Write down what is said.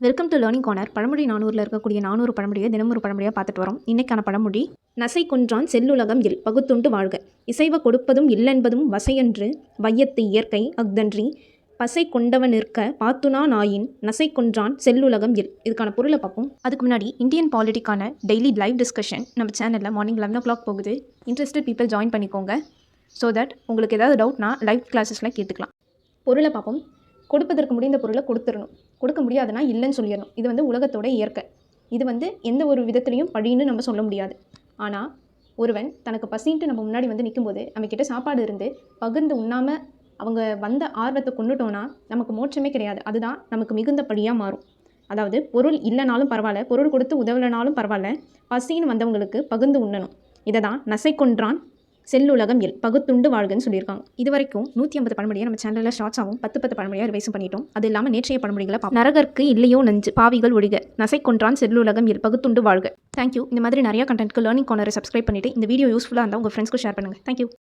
Welcome to learning corner. பழமொழி 400ல் இருக்கக்கூடிய 400 பழமொழியை தினம் ஒரு பழமொழியாக பார்த்துட்டு வரோம். இன்னைக்கான பழமொழி, நசை கொன்றான் செல்லுலகம் இல் பகுத்துண்டு வாழ்க. இசைவ கொடுப்பதும் இல்லென்பதும் வசையன்று வையத்து இயற்கை அஃதன்றி பசை கொண்டவன் நிற்க பாத்துனா நாயின் நசை கொன்றான் செல்லுலகம் இல். இதுக்கான பொருளை பார்ப்போம். அதுக்கு முன்னாடி இந்தியன் பாலிட்டிக்கான டெய்லி லைவ் டிஸ்கஷன் நம்ம சேனலில் மார்னிங் 11 o'clock போகுது. இன்ட்ரெஸ்டட் பீப்பிள் ஜாயின் பண்ணிக்கோங்க. ஸோ தட் உங்களுக்கு ஏதாவது டவுட்னா லைவ் கிளாஸஸில் கேட்டுக்கலாம். பொருளை பார்ப்போம். கொடுப்பதற்கு முடிந்த பொருளை கொடுத்துடணும், கொடுக்க முடியாதுன்னா இல்லைன்னு சொல்லிடணும். இது உலகத்தோட இயற்கை. இது எந்த ஒரு விதத்துலையும் பழின்னு நம்ம சொல்ல முடியாது. ஆனால் ஒருவன் தனக்கு பசின்ட்டு நம்ம முன்னாடி நிற்கும்போது நம்மக்கிட்ட சாப்பாடு இருந்து பகிர்ந்து உண்ணாமல் அவங்க வந்த ஆர்வத்தை கொண்டுட்டோன்னா நமக்கு மோட்சமே கிடையாது. அதுதான் நமக்கு மிகுந்த பழியாக மாறும். அதாவது பொருள் இல்லைனாலும் பரவாயில்ல, பொருள் கொடுத்து உதவலைனாலும் பரவாயில்ல, பசின்னு வந்தவங்களுக்கு பகிர்ந்து உண்ணணும். இதை தான் நசை கொன்றான் செல்லுலகம் இல் பகுத்துண்டு வாழ்கன்னு சொல்லியிருக்காங்க. இது வரைக்கும் 150 பழமொழியை நம்ம சேனலில் ஷார்ட்ஸாகவும் 10 பழமொழியாக ரிவைஸ் பண்ணிட்டோம். அது இல்லாமல் நேற்றைய பழமொழிகளை நரகருக்கு இல்லையோ நஞ்சு பாவிகள் ஒழிக நசை கொன்றான் செல்லுலகம் இல் பகுத்துண்டு வாழ்க. தேங்க்யூ. இந்த மாதிரி நிறைய கண்டென்ட்க்கு லேர்னிங் கார்னரை சப்ஸ்கிரைப் பண்ணிவிட்டு இந்த வீடியோ யூஸ்ஃபுல்லாக இருந்தால் உங்கள் ஃப்ரெண்ட்ஸ்க்கு ஷேர் பண்ணுங்கள். தேங்க்யூ.